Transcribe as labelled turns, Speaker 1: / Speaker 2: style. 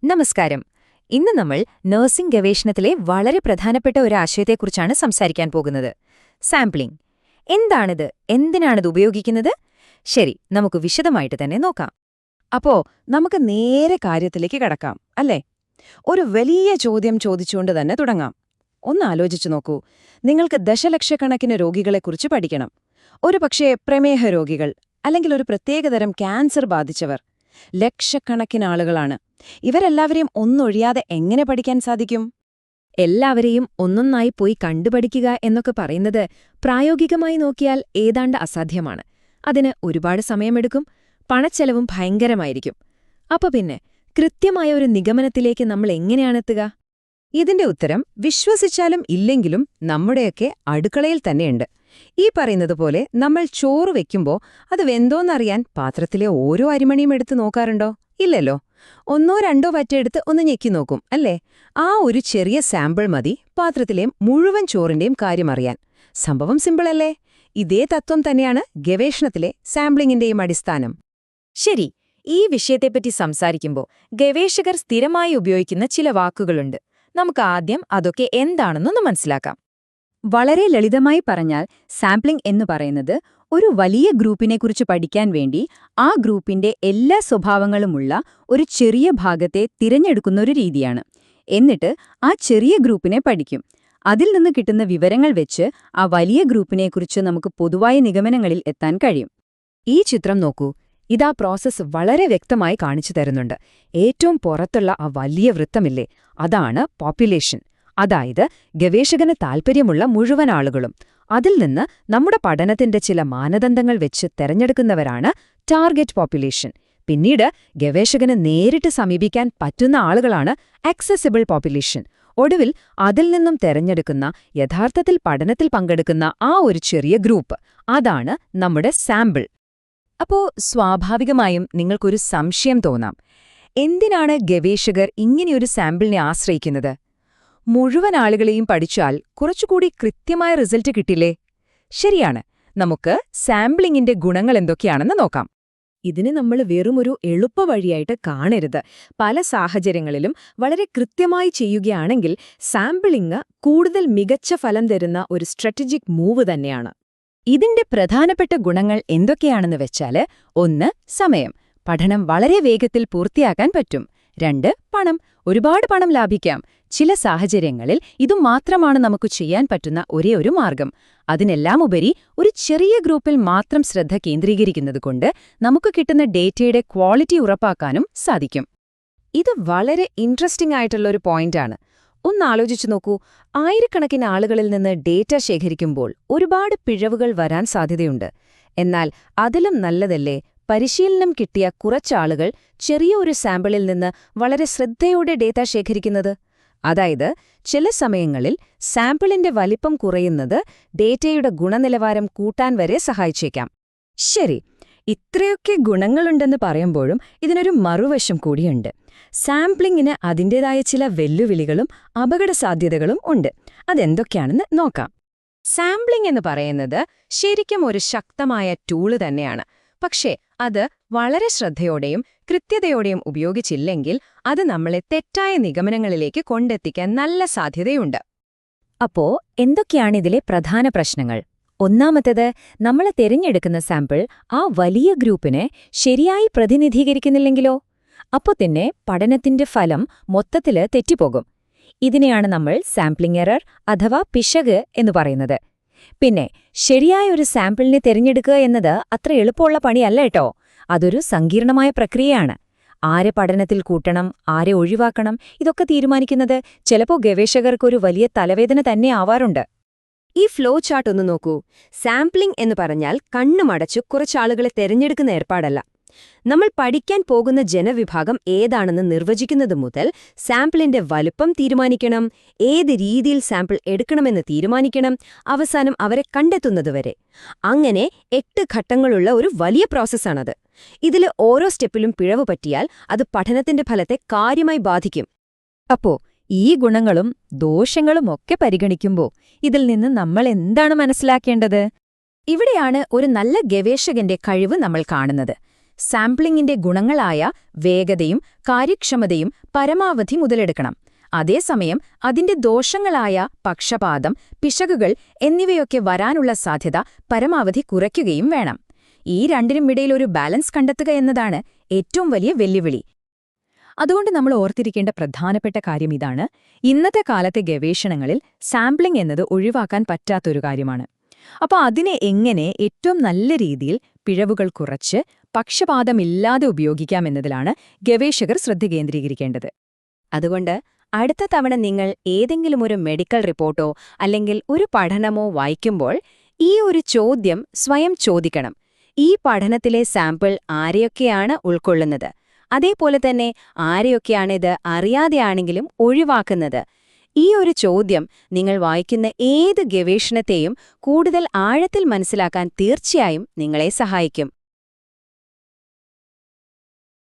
Speaker 1: നമസ്കാരം. ഇന്ന് നമ്മൾ നഴ്സിംഗ് ഗവേഷണത്തിലെ വളരെ പ്രധാനപ്പെട്ട ഒരു ആശയത്തെക്കുറിച്ചാണ് സംസാരിക്കാൻ പോകുന്നത്. സാമ്പിളിംഗ്. എന്താണിത്? എന്തിനാണിത് ഉപയോഗിക്കുന്നത്? ശരി, നമുക്ക് വിശദമായിട്ട് തന്നെ നോക്കാം.
Speaker 2: അപ്പോ നമുക്ക് നേരെ കാര്യത്തിലേക്ക് കടക്കാം, അല്ലേ? ഒരു വലിയ ചോദ്യം ചോദിച്ചുകൊണ്ട് തന്നെ തുടങ്ങാം. ഒന്ന് ആലോചിച്ചു നോക്കൂ. നിങ്ങൾക്ക് ദശലക്ഷക്കണക്കിന് രോഗികളെക്കുറിച്ച് പഠിക്കണം. ഒരുപക്ഷേ പ്രമേഹ രോഗികൾ, അല്ലെങ്കിൽ ഒരു പ്രത്യേകതരം ക്യാൻസർ ബാധിച്ചവർ. ലക്ഷക്കണക്കിന് ആളുകളാണ്. ഇവരെല്ലാവരെയും ഒന്നൊഴിയാതെ എങ്ങനെ പഠിക്കാൻ സാധിക്കും?
Speaker 1: എല്ലാവരെയും ഒന്നൊന്നായി പോയി കണ്ടുപഠിക്കുക എന്നൊക്കെ പറയുന്നത് പ്രായോഗികമായി നോക്കിയാൽ ഏതാണ്ട് അസാധ്യമാണ്. അതിന് ഒരുപാട് സമയമെടുക്കും, പണച്ചെലവും ഭയങ്കരമായിരിക്കും. അപ്പൊ പിന്നെ കൃത്യമായ ഒരു നിഗമനത്തിലേക്ക് നമ്മൾ എങ്ങനെയാണെത്തുക?
Speaker 2: ഇതിന്റെ ഉത്തരം വിശ്വസിച്ചാലും ഇല്ലെങ്കിലും നമ്മുടെയൊക്കെ അടുക്കളയിൽ തന്നെയുണ്ട്. ഈ പറയുന്നതുപോലെ നമ്മൾ ചോറ് വെക്കുമ്പോൾ അത് വെന്തോന്നറിയാൻ പാത്രത്തിലെ ഓരോ അരിമണിയും എടുത്ത് നോക്കാറുണ്ടോ? ഇല്ലല്ലോ. ഒന്നോ രണ്ടോ വറ്റെടുത്ത് ഒന്ന് ഞെക്കി നോക്കും, അല്ലേ? ആ ഒരു ചെറിയ സാമ്പിൾ മതി പാത്രത്തിലെ മുഴുവൻ ചോറിന്റെയും കാര്യമറിയാൻ. സംഭവം സിമ്പിളല്ലേ? ഇതേ തത്വം തന്നെയാണ് ഗവേഷണത്തിലെ സാമ്പിളിങ്ങിന്റെയും അടിസ്ഥാനം.
Speaker 1: ശരി, ഈ വിഷയത്തെപ്പറ്റി സംസാരിക്കുമ്പോൾ ഗവേഷകർ സ്ഥിരമായി ഉപയോഗിക്കുന്ന ചില വാക്കുകളുണ്ട്. നമുക്ക് ആദ്യം അതൊക്കെ എന്താണെന്നൊന്ന് മനസ്സിലാക്കാം.
Speaker 3: വളരെ ലളിതമായി പറഞ്ഞാൽ സാമ്പിളിംഗ് എന്ന് പറയുന്നത് ഒരു വലിയ ഗ്രൂപ്പിനെക്കുറിച്ച് പഠിക്കാൻ വേണ്ടി ആ ഗ്രൂപ്പിന്റെ എല്ലാ സ്വഭാവങ്ങളുമുള്ള ഒരു ചെറിയ ഭാഗത്തെ തിരഞ്ഞെടുക്കുന്ന ഒരു രീതിയാണ്. എന്നിട്ട് ആ ചെറിയ ഗ്രൂപ്പിനെ പഠിക്കും. അതിൽ നിന്ന് കിട്ടുന്ന വിവരങ്ങൾ വെച്ച് ആ വലിയ ഗ്രൂപ്പിനെക്കുറിച്ച് നമുക്ക് പൊതുവായ നിഗമനങ്ങളിൽ എത്താൻ കഴിയും.
Speaker 1: ഈ ചിത്രം നോക്കൂ. ഇതാ പ്രോസസ്സ് വളരെ വ്യക്തമായി കാണിച്ചു തരുന്നുണ്ട്. ഏറ്റവും പുറത്തുള്ള ആ വലിയ വൃത്തമില്ലേ, അതാണ് പോപ്പുലേഷൻ. അതായത് ഗവേഷകന് താൽപ്പര്യമുള്ള മുഴുവൻ ആളുകളും. അതിൽ നിന്ന് നമ്മുടെ പഠനത്തിന്റെ ചില മാനദണ്ഡങ്ങൾ വെച്ച് തെരഞ്ഞെടുക്കുന്നവരാണ് ടാർഗറ്റ് പോപ്പുലേഷൻ. പിന്നീട് ഗവേഷകന് നേരിട്ട് സമീപിക്കാൻ പറ്റുന്ന ആളുകളാണ് ആക്സസിബിൾ പോപ്പുലേഷൻ. ഒടുവിൽ അതിൽ നിന്നും തെരഞ്ഞെടുക്കുന്ന, യഥാർത്ഥത്തിൽ പഠനത്തിൽ പങ്കെടുക്കുന്ന ആ ഒരു ചെറിയ ഗ്രൂപ്പ്, അതാണ് നമ്മുടെ സാമ്പിൾ. അപ്പോ സ്വാഭാവികമായും നിങ്ങൾക്കൊരു സംശയം തോന്നാം. എന്തിനാണ് ഗവേഷകർ ഇങ്ങനെയൊരു സാമ്പിളിനെ ആശ്രയിക്കുന്നത്? മുഴുവൻ ആളുകളെയും പഠിച്ചാൽ കുറച്ചുകൂടി കൃത്യമായ റിസൾട്ട് കിട്ടില്ലേ? ശരിയാണ്. നമുക്ക് സാമ്പിളിങ്ങിന്റെ ഗുണങ്ങൾ എന്തൊക്കെയാണെന്ന് നോക്കാം.
Speaker 2: ഇതിനെ നമ്മൾ വെറുമൊരു എളുപ്പവഴിയായിട്ട് കാണരുത്. പല സാഹചര്യങ്ങളിലും വളരെ കൃത്യമായി ചെയ്യുകയാണെങ്കിൽ സാമ്പിളിംഗ് കൂടുതൽ മികച്ച ഫലം തരുന്ന ഒരു സ്ട്രാറ്റജിക് മൂവ് തന്നെയാണ്.
Speaker 1: ഇതിന്റെ പ്രധാനപ്പെട്ട ഗുണങ്ങൾ എന്തൊക്കെയാണെന്ന് വെച്ചാല്, 1. സമയം. പഠനം വളരെ വേഗത്തിൽ പൂർത്തിയാക്കാൻ പറ്റും. 2. പണം. ഒരുപാട് പണം ലാഭിക്കാം. ചില സാഹചര്യങ്ങളിൽ ഇതുമാത്രമാണ് നമുക്ക് ചെയ്യാൻ പറ്റുന്ന ഒരേയൊരു മാർഗം. അതിനെല്ലാം ഉപരി ഒരു ചെറിയ ഗ്രൂപ്പിൽ മാത്രം ശ്രദ്ധ കേന്ദ്രീകരിക്കുന്നതുകൊണ്ട് നമുക്ക് കിട്ടുന്ന ഡേറ്റയുടെ ക്വാളിറ്റി ഉറപ്പാക്കാനും സാധിക്കും.
Speaker 2: ഇത് വളരെ ഇൻട്രസ്റ്റിംഗ് ആയിട്ടുള്ളൊരു പോയിന്റാണ്. ഒന്നാലോചിച്ചു നോക്കൂ. ആയിരക്കണക്കിന് ആളുകളിൽ നിന്ന് ഡേറ്റ ശേഖരിക്കുമ്പോൾ ഒരുപാട് പിഴവുകൾ വരാൻ സാധ്യതയുണ്ട്. എന്നാൽ അതിലും നല്ലതല്ലേ പരിശീലനം കിട്ടിയ കുറച്ചാളുകൾ ചെറിയ ഒരു സാമ്പിളിൽ നിന്ന് വളരെ ശ്രദ്ധയോടെ ഡേറ്റ ശേഖരിക്കുന്നത്? അതായത് ചില സമയങ്ങളിൽ സാമ്പിളിന്റെ വലിപ്പം കുറയുന്നത് ഡേറ്റയുടെ ഗുണനിലവാരം കൂട്ടാൻ വരെ സഹായിച്ചേക്കാം.
Speaker 3: ശരി, ഇത്രയൊക്കെ ഗുണങ്ങളുണ്ടെന്ന് പറയുമ്പോഴും ഇതിനൊരു മറുവശം കൂടിയുണ്ട്. സാമ്പിളിങ്ങിന് അതിൻ്റെതായ ചില വെല്ലുവിളികളും അപകടസാധ്യതകളും ഉണ്ട്. അതെന്തൊക്കെയാണെന്ന് നോക്കാം.
Speaker 2: സാമ്പിളിംഗ് എന്ന് പറയുന്നത് ശരിക്കും ഒരു ശക്തമായ ടൂള് തന്നെയാണ്. പക്ഷേ അത് വളരെ ശ്രദ്ധയോടെയും കൃത്യതയോടെയും ഉപയോഗിച്ചില്ലെങ്കിൽ അത് നമ്മളെ തെറ്റായ നിഗമനങ്ങളിലേക്ക് കൊണ്ടെത്തിക്കാൻ നല്ല സാധ്യതയുണ്ട്.
Speaker 1: അപ്പോ എന്തൊക്കെയാണിതിലെ പ്രധാന പ്രശ്നങ്ങൾ? ഒന്നാമത്തേത്, നമ്മൾ തിരഞ്ഞെടുക്കുന്ന സാമ്പിൾ ആ വലിയ ഗ്രൂപ്പിനെ ശരിയായി പ്രതിനിധീകരിക്കുന്നില്ലെങ്കിലോ? അപ്പോ തന്നെ പഠനത്തിന്റെ ഫലം മൊത്തത്തില് തെറ്റിപ്പോകും. ഇതിനെയാണ് നമ്മൾ സാമ്പിളിംഗ് എറർ അഥവാ പിശക് എന്ന് പറയുന്നത്. പിന്നെ ശരിയായ ഒരു സാമ്പിളിനെ തിരഞ്ഞെടുക്കുക എന്നത് അത്ര എളുപ്പമുള്ള പണിയല്ല കേട്ടോ. അതൊരു സങ്കീർണമായ പ്രക്രിയയാണ്. ആരെ പഠനത്തിൽ കൂട്ടണം, ആരെ ഒഴിവാക്കണം, ഇതൊക്കെ തീരുമാനിക്കുന്നത് ചിലപ്പോൾ ഗവേഷകർക്കൊരു വലിയ തലവേദന തന്നെ ആവാറുണ്ട്.
Speaker 2: ഈ ഫ്ലോ ചാർട്ട് ഒന്ന് നോക്കൂ. സാമ്പിളിംഗ് എന്ന് പറഞ്ഞാൽ കണ്ണുമടച്ചു കുറച്ചാളുകളെ തെരഞ്ഞെടുക്കുന്ന ഏർപ്പാടല്ല. നമ്മൾ പഠിക്കാൻ പോകുന്ന ജനവിഭാഗം ഏതാണെന്ന് നിർവചിക്കുന്നത് മുതൽ സാമ്പിളിന്റെ വലുപ്പം തീരുമാനിക്കണം, ഏത് രീതിയിൽ സാമ്പിൾ എടുക്കണമെന്ന് തീരുമാനിക്കണം, അവസാനം അവരെ കണ്ടെത്തുന്നതുവരെ. അങ്ങനെ 8 ഘട്ടങ്ങളുള്ള ഒരു വലിയ പ്രോസസ്സാണത്. ഇതിൽ ഓരോ സ്റ്റെപ്പിലും പിഴവ് പറ്റിയാൽ അത് പഠനത്തിന്റെ ഫലത്തെ കാര്യമായി ബാധിക്കും.
Speaker 3: അപ്പോ ഈ ഗുണങ്ങളും ദോഷങ്ങളും ഒക്കെ പരിഗണിക്കുമ്പോൾ ഇതിൽ നിന്ന് നമ്മൾ എന്താണ് മനസ്സിലാക്കേണ്ടത്?
Speaker 1: ഇവിടെയാണ് ഒരു നല്ല ഗവേഷകന്റെ കഴിവ് നമ്മൾ കാണുന്നത്. സാമ്പിളിങ്ങിന്റെ ഗുണങ്ങളായ വേഗതയും കാര്യക്ഷമതയും പരമാവധി മുതലെടുക്കണം. അതേസമയം അതിന്റെ ദോഷങ്ങളായ പക്ഷപാതം, പിശകുകൾ എന്നിവയൊക്കെ വരാനുള്ള സാധ്യത പരമാവധി കുറയ്ക്കുകയും വേണം. ഈ രണ്ടിനും ഇടയിൽ ഒരു ബാലൻസ് കണ്ടെത്തുക എന്നതാണ് ഏറ്റവും വലിയ വെല്ലുവിളി.
Speaker 3: അതുകൊണ്ട് നമ്മൾ ഓർത്തിരിക്കേണ്ട പ്രധാനപ്പെട്ട കാര്യം ഇതാണ്: ഇന്നത്തെ കാലത്തെ ഗവേഷണങ്ങളിൽ സാമ്പിളിംഗ് എന്നത് ഒഴിവാക്കാൻ പറ്റാത്തൊരു കാര്യമാണ്. അപ്പോൾ അതിനെ എങ്ങനെ ഏറ്റവും നല്ല രീതിയിൽ പിഴവുകൾ കുറച്ച് പക്ഷപാതമില്ലാതെ ഉപയോഗിക്കാമെന്നതിലാണ് ഗവേഷകർ ശ്രദ്ധ കേന്ദ്രീകരിക്കേണ്ടത്.
Speaker 2: അതുകൊണ്ട് അടുത്ത തവണ നിങ്ങൾ ഏതെങ്കിലും ഒരു മെഡിക്കൽ റിപ്പോർട്ടോ അല്ലെങ്കിൽ ഒരു പഠനമോ വായിക്കുമ്പോൾ ഈ ഒരു ചോദ്യം സ്വയം ചോദിക്കണം: ഈ പഠനത്തിലെ സാമ്പിൾ ആരെയൊക്കെയാണ് ഉൾക്കൊള്ളുന്നത്? അതേപോലെ തന്നെ ആരെയൊക്കെയാണിത് അറിയാതെയാണെങ്കിലും ഒഴിവാക്കുന്നത്? ഈ ഒരു ചോദ്യം നിങ്ങൾ വായിക്കുന്ന ഏത് ഗവേഷണത്തെയും കൂടുതൽ ആഴത്തിൽ മനസ്സിലാക്കാൻ തീർച്ചയായും നിങ്ങളെ സഹായിക്കും.